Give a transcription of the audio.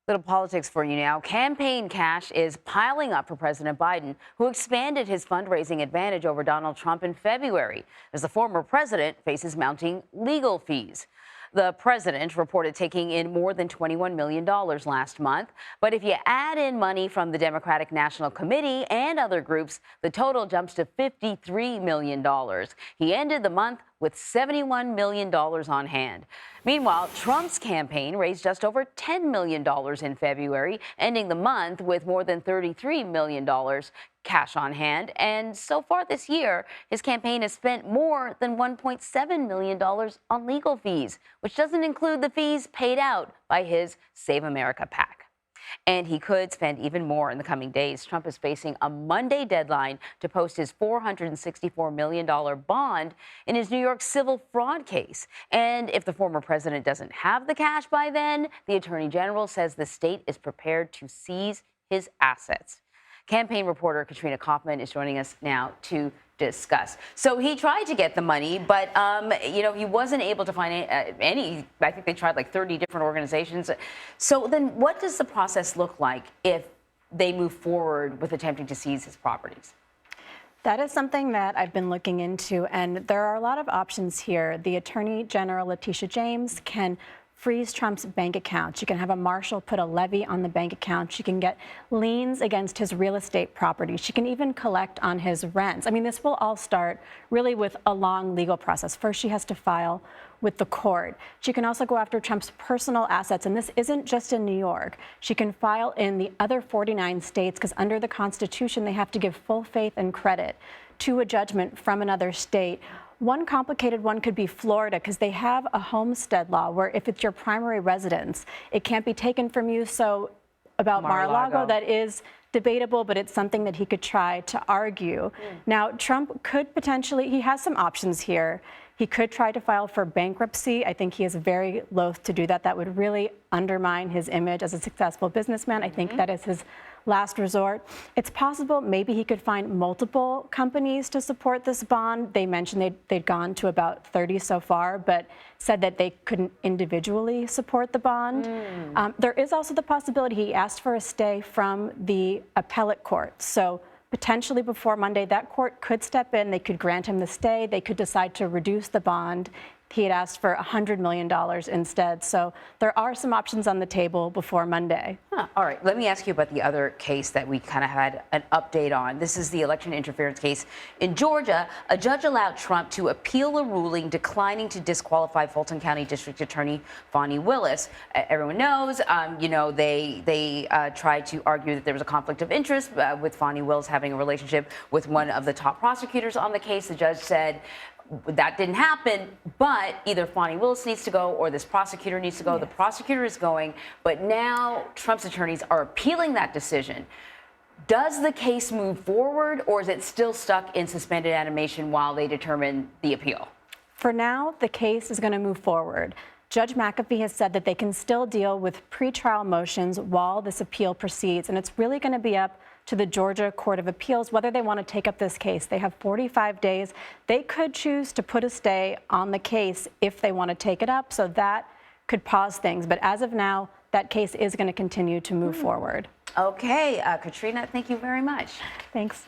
Little politics for you now. Campaign cash is piling up for President Biden, who expanded his fundraising advantage over Donald Trump in February, as the former president faces mounting legal fees. The president reported taking in more than $21 million last month. But if you add in money from the Democratic National Committee and other groups, the total jumps to $53 million. He ended the month with $71 million on hand. Meanwhile, Trump's campaign raised just over $10 million in February, ending the month with more than $33 million cash on hand. And so far this year, his campaign has spent more than $1.7 million on legal fees, which doesn't include the fees paid out by his Save America PAC. And he could spend even more in the coming days. Trump is facing a Monday deadline to post his $464 million bond in his New York civil fraud case. And if the former president doesn't have the cash by then, the attorney general says the state is prepared to seize his assets. Campaign reporter Katrina Kaufman is joining us now to discuss. So he tried to get the money, but he wasn't able to find any. I think they tried like 30 different organizations. So then what does the process look like if they move forward with attempting to seize his properties? That is something that I've been looking into, and there are a lot of options here. The Attorney General, Letitia can freeze Trump's bank account. She can have a marshal put a levy on the bank account. She can get liens against his real estate property. She can even collect on his rents. I mean, this will all start really with a long legal process. First, she has to file with the court. She can also go after Trump's personal assets, and this isn't just in New York. She can file in the other 49 states because under the Constitution, they have to give full faith and credit to a judgment from another state. One complicated one could be Florida, because they have a homestead law where if it's your primary residence, it can't be taken from you. So about Mar-a-Lago, that is debatable, but it's something that he could try to argue. Now, Trump could potentially, he has some options here. He could try to file for bankruptcy. I think he is very loath to do that. That would really undermine his image as a successful businessman. I think that is his last resort. It's possible maybe he could find multiple companies to support this bond. They mentioned they'd gone to about 30 so far, but said that they couldn't individually support the bond. There is also the possibility he asked for a stay from the appellate court. So potentially before Monday, that court could step in. They could grant him the stay. They could decide to reduce the bond. He had asked for $100 million instead. So there are some options on the table before Monday. All right. Let me ask you about the other case that we kind of had an update on. This is the election interference case in Georgia. A judge allowed Trump to appeal a ruling declining to disqualify Fulton County District Attorney Fani Willis. Everyone knows, they tried to argue that there was a conflict of interest with Fani Willis having a relationship with one of the top prosecutors on the case. The judge said that didn't happen, but either Fani Willis needs to go or this prosecutor needs to go. Yes. The prosecutor is going, but now Trump's attorneys are appealing that decision. Does the case move forward, or is it still stuck in suspended animation while they determine the appeal? For now, the case is going to move forward. Judge McAfee has said that they can still deal with pretrial motions while this appeal proceeds, and it's really going to be up to the Georgia Court of Appeals whether they want to take up this case. They have 45 days. They could choose to put a stay on the case if they want to take it up, so that could pause things. But as of now, that case is going to continue to move forward. Okay, Katrina, thank you very much. Thanks.